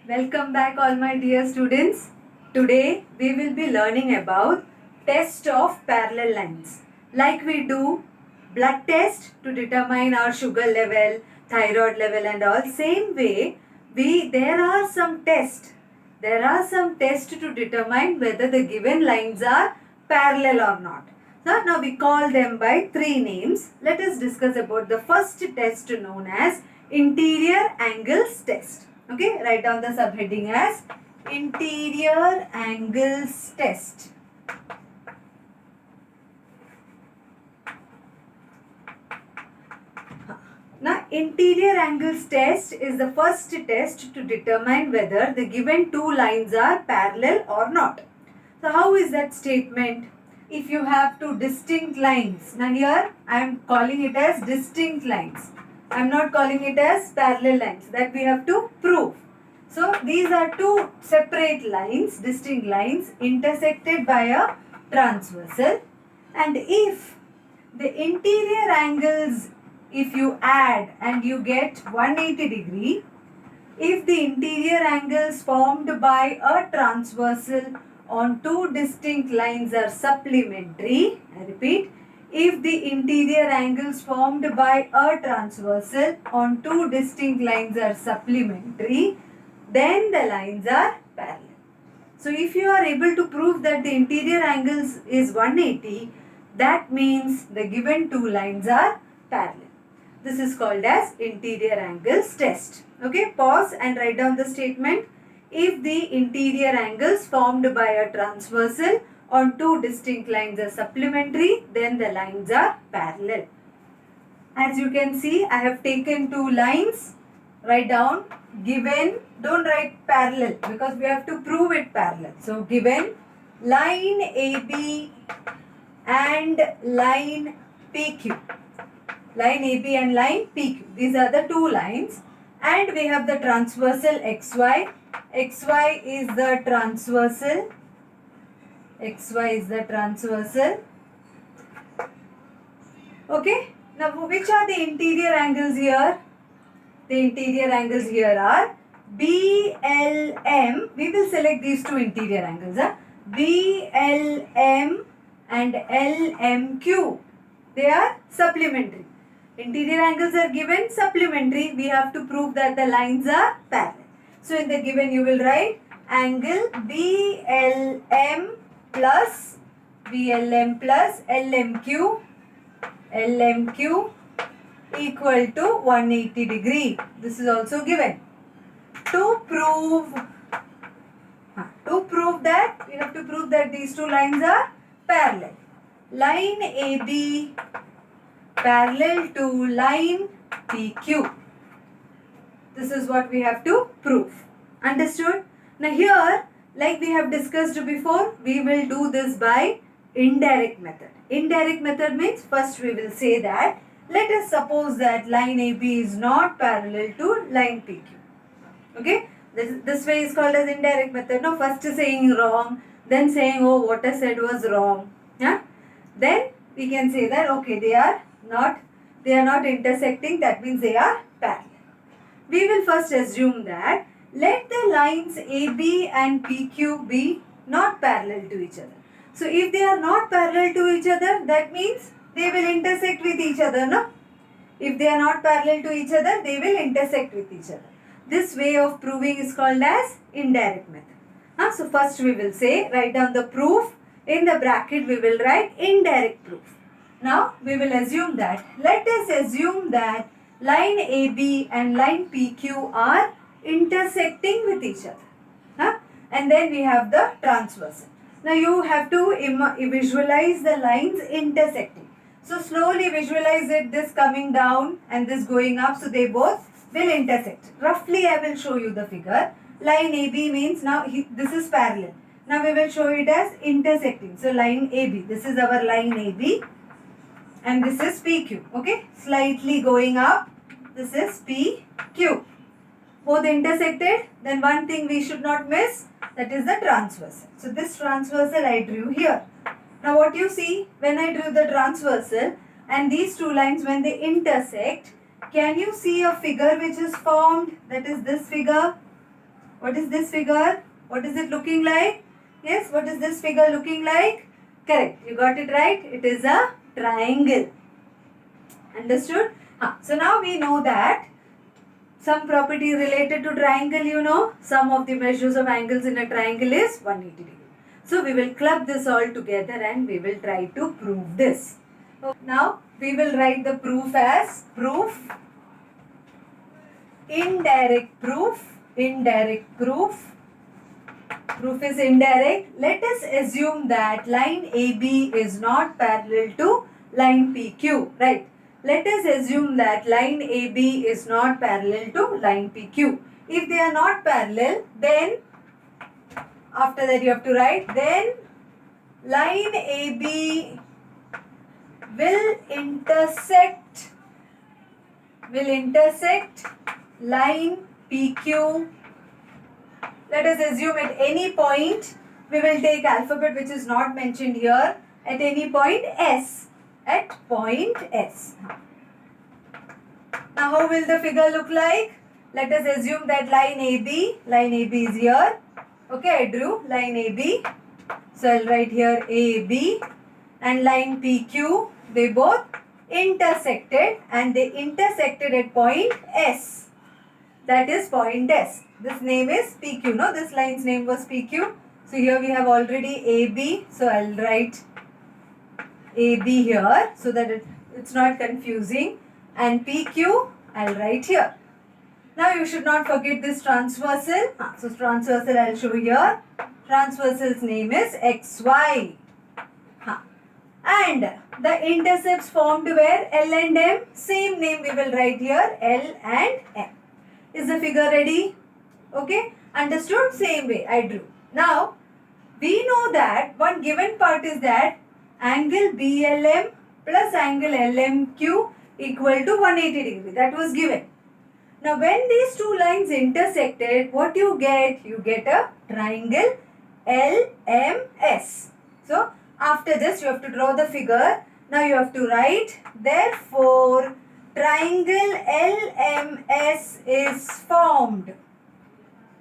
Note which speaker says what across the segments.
Speaker 1: Welcome back all my dear students. Today we will be learning about test of parallel lines. Like we do blood test to determine our sugar level, thyroid level and all. Same way there are some tests. There are some tests to determine whether the given lines are parallel or not. So now we call them by three names. Let us discuss about the first test known as interior angles test. Okay, write down the subheading as interior angles test. Now, interior angles test is the first test to determine whether the given two lines are parallel or not. So, how is that statement? If you have two distinct lines, now here I am calling it as distinct lines. I am not calling it as parallel lines, that we have to prove. So, these are two separate lines, distinct lines intersected by a transversal, and if the interior angles, if you add and you get 180 degree, if the interior angles formed by a transversal on two distinct lines are supplementary, I repeat, if the interior angles formed by a transversal on two distinct lines are supplementary, then the lines are parallel. So if you are able to prove that the interior angles is 180, that means the given two lines are parallel. This is called as interior angles test. Okay, pause and write down the statement. If the interior angles formed by a transversal on two distinct lines are supplementary, then the lines are parallel. As you can see, I have taken two lines. Write down given, don't write parallel because we have to prove it parallel. So, given line AB and line PQ. Line AB and line PQ. These are the two lines. And we have the transversal XY. XY is the transversal. XY is the transversal. Okay. Now, which are the interior angles here? The interior angles here are BLM. We will select these two interior angles. BLM and LMQ. They are supplementary. Interior angles are given, supplementary. We have to prove that the lines are parallel. So, in the given you will write angle BLM plus LMQ equal to 180 degree. This is also given. To prove that, we have to prove that these two lines are parallel. Line AB parallel to line PQ. This is what we have to prove. Understood? Now here, like we have discussed before, we will do this by indirect method. Indirect method means first we will say that let us suppose that line AB is not parallel to line PQ. Okay? This way is called as indirect method. Now first saying wrong, then saying oh what I said was wrong. Yeah? Then we can say that okay they are not intersecting, that means they are parallel. We will first assume that let the lines AB and PQ be not parallel to each other. So if they are not parallel to each other, that means they will intersect with each other, no? If they are not parallel to each other, they will intersect with each other. This way of proving is called as indirect method. So first we will say, write down the proof. In the bracket we will write indirect proof. Now we will assume that, let us assume that line AB and line PQ are intersecting with each other. And then we have the transversal. Now you have to visualize the lines intersecting. So slowly visualize it, this coming down and this going up. So they both will intersect. Roughly I will show you the figure. Line AB means now this is parallel. Now we will show it as intersecting. So line AB, this is our line AB. And this is PQ, okay? Slightly going up, this is PQ. Both intersected, then one thing we should not miss, that is the transversal. So this transversal I drew here. Now what you see, when I drew the transversal and these two lines when they intersect, can you see a figure which is formed? That is this figure. What is this figure? What is it looking like? Yes, what is this figure looking like? Correct, you got it right. It is a triangle. Understood? So now we know that some property related to triangle, you know, sum of the measures of angles in a triangle is 180 degree. So we will club this all together and we will try to prove this. Now we will write the proof as proof, indirect proof, indirect proof. Proof is indirect. Let us assume that line AB is not parallel to line PQ, right? Let us assume that line AB is not parallel to line PQ. If they are not parallel, then after that you have to write, then line AB will intersect line PQ. Let us assume at any point, we will take alphabet which is not mentioned here, at any point S. At point S. Now how will the figure look like? Let us assume that line AB is here. Okay, I drew line AB. So I'll write here AB, and line PQ, they both intersected, and they intersected at point S. That is point S. This name is PQ. No, this line's name was PQ. So here we have already AB. So I'll write AB here so that it's not confusing. And PQ I'll write here. Now you should not forget this transversal. So transversal I'll show here. Transversal's name is XY. And the intercepts formed where L and M, same name we will write here, L and M. Is the figure ready? Okay, understood? Same way I drew. Now, we know that one given part is that angle BLM plus angle LMQ equal to 180 degree. That was given. Now, when these two lines intersected, what you get? You get a triangle LMS. So, after this, you have to draw the figure. Now, you have to write, therefore, triangle LMS is formed.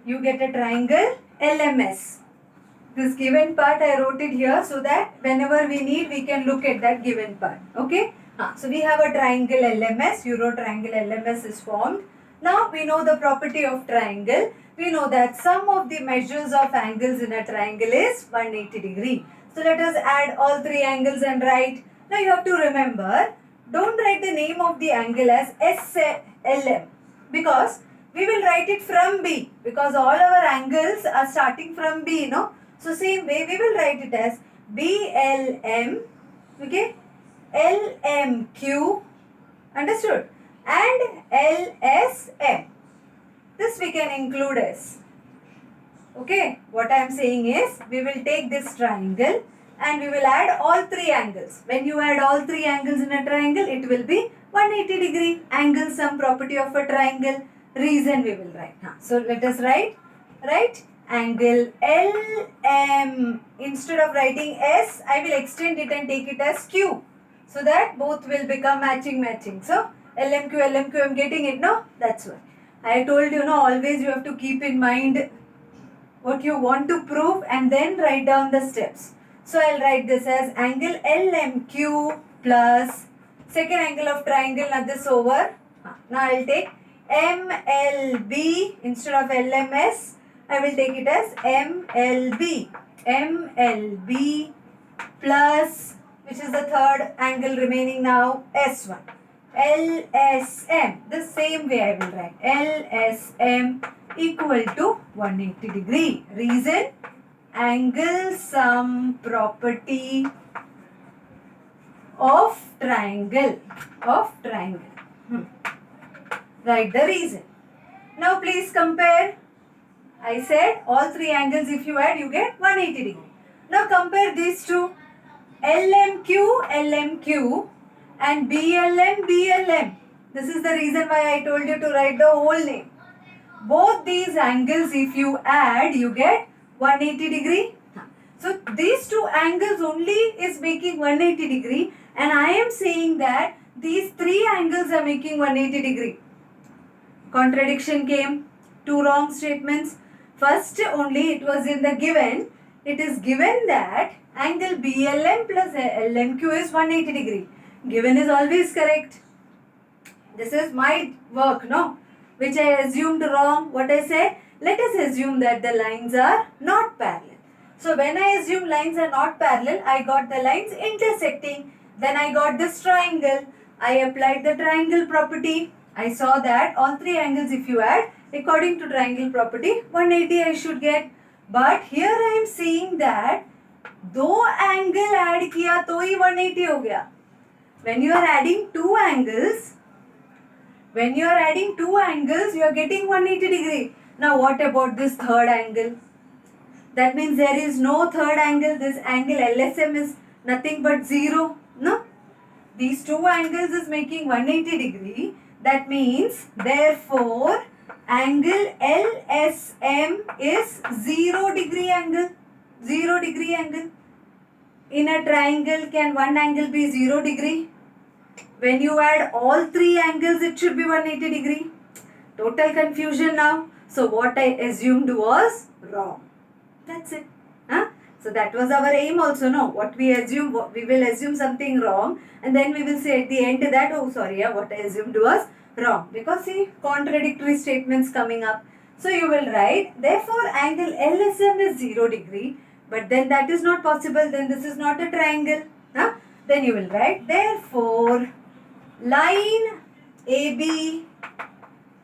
Speaker 1: You get a triangle LMS. This given part I wrote it here so that whenever we need, we can look at that given part. Okay. So we have a triangle LMS. You wrote triangle LMS is formed. Now we know the property of triangle. We know that sum of the measures of angles in a triangle is 180 degree. So let us add all three angles and write. Now you have to remember, don't write the name of the angle as SLM because we will write it from B because all our angles are starting from B, no? So same way we will write it as BLM, okay, LMQ, understood, and LSM. This we can include as, okay, what I am saying is we will take this triangle and we will add all three angles. When you add all three angles in a triangle, it will be 180 degree. Angle sum property of a triangle. Reason we will write. So let us write angle LM. Instead of writing S, I will extend it and take it as Q. So that both will become matching. So LMQ, I am getting it, no? That's why. I told you, no, always you have to keep in mind what you want to prove and then write down the steps. So I'll write this as angle LMQ plus second angle of triangle, not this over. Now I'll take MLB instead of LMS. I will take it as MLB. MLB plus, which is the third angle remaining now, S1. LSM. The same way I will write. LSM equal to 180 degree. Reason? Angle sum property of triangle. Write the reason. Now please compare. I said all three angles if you add you get 180 degree. Now compare these two. LMQ and BLM. This is the reason why I told you to write the whole name. Both these angles if you add you get 180 degree. So these two angles only is making 180 degree and I am saying that these three angles are making 180 degree. Contradiction came. Two wrong statements. First only it was in the given. It is given that angle BLM plus LMQ is 180 degree. Given is always correct. This is my work, no? Which I assumed wrong. What I said? Let us assume that the lines are not parallel. So when I assume lines are not parallel, I got the lines intersecting. Then I got this triangle. I applied the triangle property. I saw that all three angles if you add, according to triangle property, 180 I should get. But here I am seeing that दो angle add किया तो ही 180 हो गया. When you are adding two angles, you are getting 180 degree. Now what about this third angle? That means there is no third angle. This angle LSM is nothing but 0. No? These two angles is making 180 degree. That means therefore angle LSM is 0 degree angle. 0 degree angle. In a triangle, can one angle be 0 degree? When you add all three angles, it should be 180 degree. Total confusion now. So what I assumed was wrong. That's it. Huh? So that was our aim also, no? What we assume, we will assume something wrong and then we will say at the end that, oh sorry, what I assumed was wrong. Because see, contradictory statements coming up. So you will write, therefore angle LSM is 0 degree. But then that is not possible. Then this is not a triangle. Huh? Then you will write, therefore line AB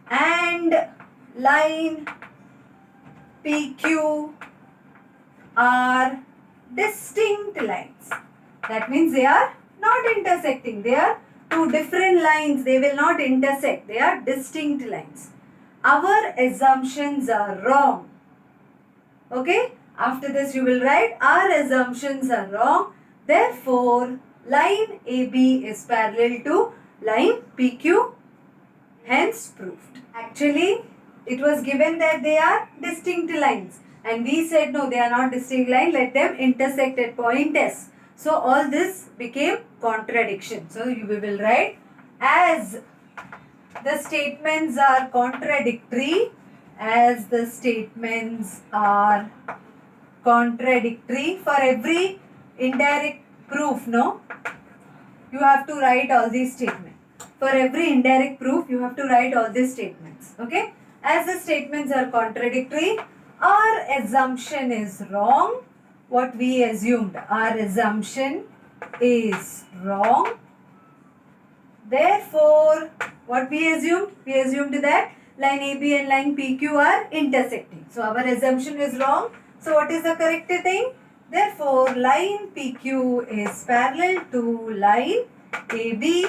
Speaker 1: and line PQ are distinct lines. That means they are not intersecting. They are two different lines. They will not intersect. They are distinct lines. Our assumptions are wrong. Okay? After this you will write, our assumptions are wrong. Therefore, line AB is parallel to line PQ. Hence proved. Actually, it was given that they are distinct lines. And we said no, they are not distinct lines. Let them intersect at point S. So all this became contradiction. So we will write, as the statements are contradictory, for every indirect proof, no? You have to write all these statements. For every indirect proof, you have to write all these statements. Okay? As the statements are contradictory, our assumption is wrong. What we assumed, our assumption is wrong. Therefore, what we assumed? We assumed that line AB and line PQ are intersecting. So, our assumption is wrong. So, what is the correct thing? Therefore, line PQ is parallel to line AB.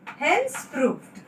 Speaker 1: Hence, proved.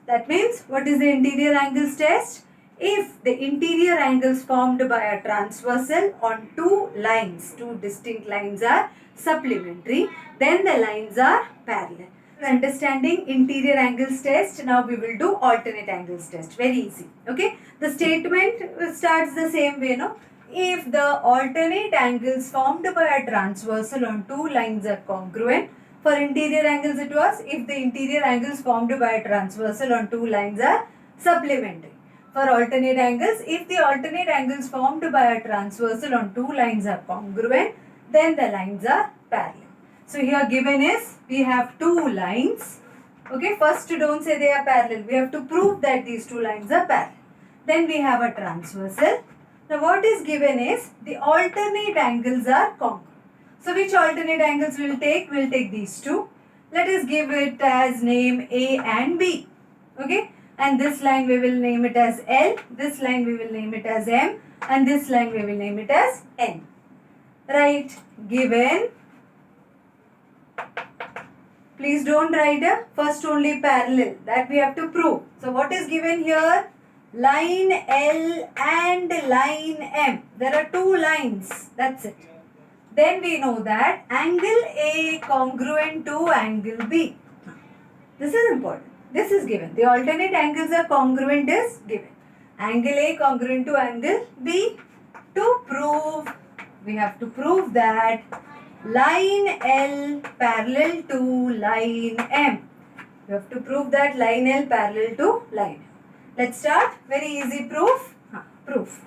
Speaker 1: That means, what is the interior angles test? If the interior angles formed by a transversal on two lines, two distinct lines are supplementary, then the lines are parallel. For understanding interior angles test, now we will do alternate angles test. Very easy. Okay. The statement starts the same way, no? If the alternate angles formed by a transversal on two lines are congruent, for interior angles it was, if the interior angles formed by a transversal on two lines are supplementary. For alternate angles, if the alternate angles formed by a transversal on two lines are congruent, then the lines are parallel. So here given is, we have two lines. Okay, first don't say they are parallel. We have to prove that these two lines are parallel. Then we have a transversal. Now what is given is, the alternate angles are congruent. So which alternate angles we will take? We will take these two. Let us give it as name A and B. Okay. And this line we will name it as L. This line we will name it as M. And this line we will name it as N. Right. Given. Please don't write a first only parallel. That we have to prove. So what is given here? Line L and line M. There are two lines. That's it. Then we know that angle A congruent to angle B. This is important. This is given. The alternate angles are congruent is given. Angle A congruent to angle B. To prove, we have to prove that line L parallel to line M. We have to prove that line L parallel to line M. Let's start. Very easy proof. Proof.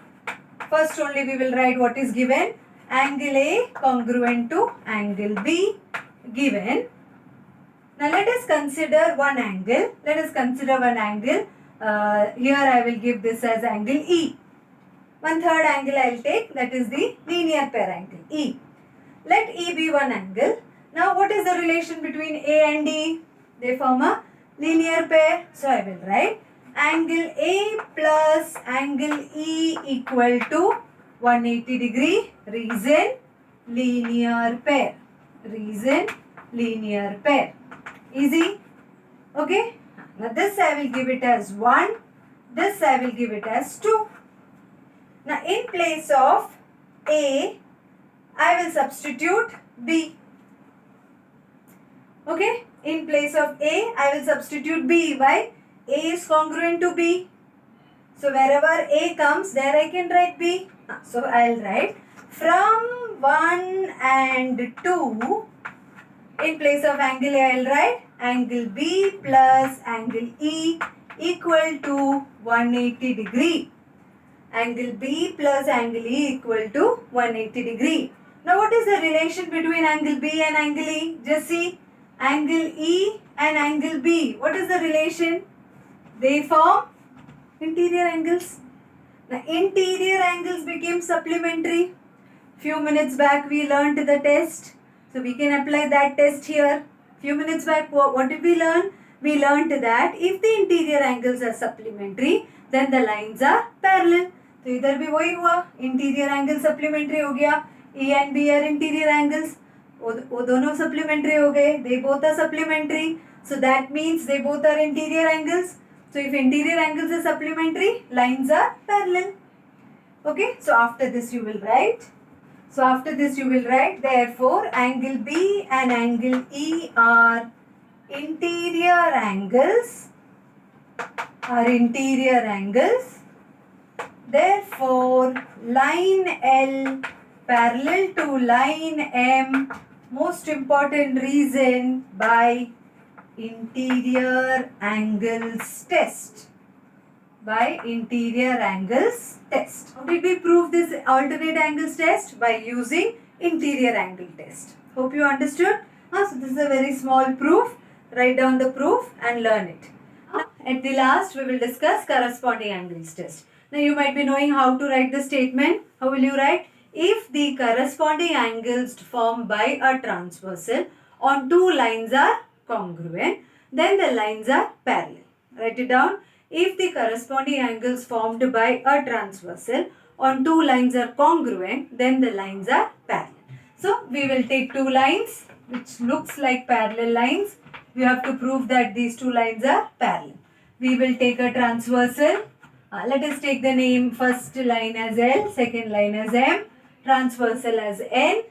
Speaker 1: First only we will write what is given. Angle A congruent to angle B given. Now let us consider one angle. Here I will give this as angle E. One third angle I will take, that is the linear pair angle E. Let E be one angle. Now what is the relation between A and E? They form a linear pair. So I will write angle A plus angle E equal to 180 degree. Reason linear pair. Easy. Okay. Now this I will give it as 1. This I will give it as 2. Now in place of A, I will substitute B. Okay. In place of A, I will substitute B. Why? A is congruent to B. So wherever A comes, there I can write B. So I will write from 1 and 2. In place of angle A, I will write angle B plus angle E equal to 180 degree. Angle B plus angle E equal to 180 degree. Now what is the relation between angle B and angle E? Just see. Angle E and angle B. What is the relation? They form interior angles. Now interior angles became supplementary. Few minutes back we learnt the test. So we can apply that test here. Few minutes back what did we learn? We learnt that if the interior angles are supplementary, then the lines are parallel. तो इधर भी वही हुआ, interior angle supplementary हो गया. E and B are interior angles. वो दोनों supplementary हो गए. They both are supplementary. So that means they both are interior angles. So if interior angles are supplementary, lines are parallel. Okay. So after this you will write. Therefore angle B and angle E are interior angles. Therefore, line L parallel to line M, most important reason, by interior angles test. How did we prove this alternate angles test? By using interior angle test. Hope you understood. So this is a very small proof. Write down the proof and learn it. At the last, we will discuss corresponding angles test. Now you might be knowing how to write the statement. How will you write? If the corresponding angles formed by a transversal on two lines are congruent, then the lines are parallel. Write it down. If the corresponding angles formed by a transversal on two lines are congruent, then the lines are parallel. So we will take two lines which looks like parallel lines. We have to prove that these two lines are parallel. We will take a transversal. Let us take the name first line as L, second line as M, transversal as N.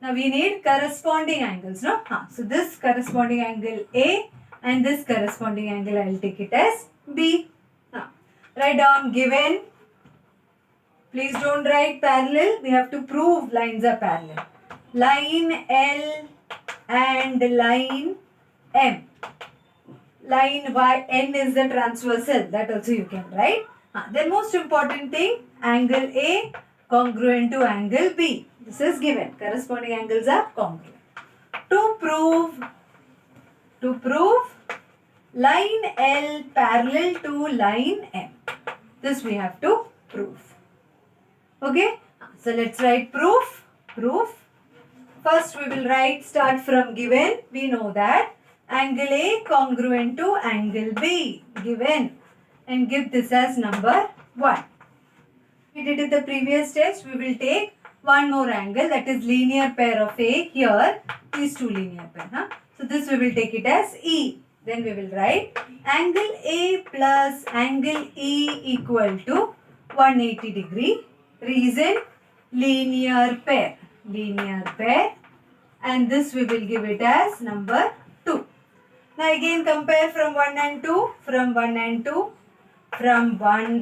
Speaker 1: Now we need corresponding angles, no? So this corresponding angle A and this corresponding angle I will take it as B. Write down given. Please don't write parallel. We have to prove lines are parallel. Line L and line M. Line Y, N is the transversal. That also you can write. The most important thing, angle A congruent to angle B. This is given. Corresponding angles are congruent. To prove line L parallel to line M. This we have to prove. Okay. So let's write proof. First we will start from given. We know that angle A congruent to angle B. Given. And give this as number 1. We did in the previous test. We will take one more angle, that is linear pair of A. Here these two linear pair. So this we will take it as E. Then we will write angle A plus angle E equal to 180 degree. Reason linear pair. And this we will give it as number 2. Now again compare from 1 and 2. From 1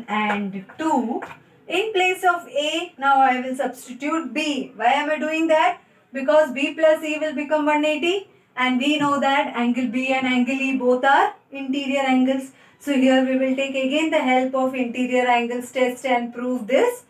Speaker 1: and 2. In place of A, now I will substitute B. Why am I doing that? Because B plus E will become 180. And we know that angle B and angle E both are interior angles. So here we will take again the help of interior angles test and prove this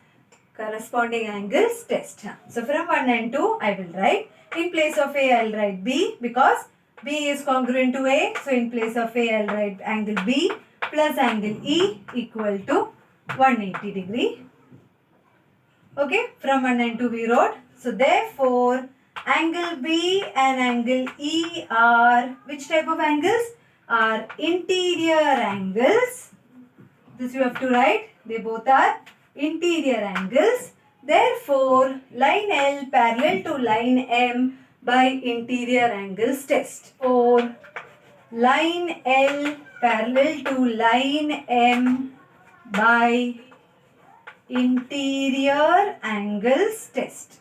Speaker 1: corresponding angles test. So from 1 and 2 I will write. In place of A I will write B because B is congruent to A. So in place of A I will write angle B plus angle E equal to 180 degree. Okay, from 1 and 2 we wrote. So therefore angle B and angle E are which type of angles? Are interior angles. This you have to write. They both are interior angles. Therefore, line L parallel to line M by interior angles test. Or line L parallel to line M by interior angles test.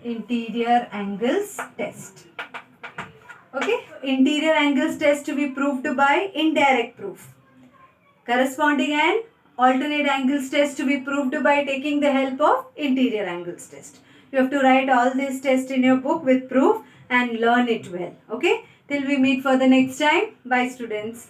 Speaker 1: Interior angles test. Okay, interior angles test to be proved by indirect proof. Corresponding and alternate angles test to be proved by taking the help of interior angles test. You have to write all these tests in your book with proof and learn it well. Okay, till we meet for the next time. Bye students.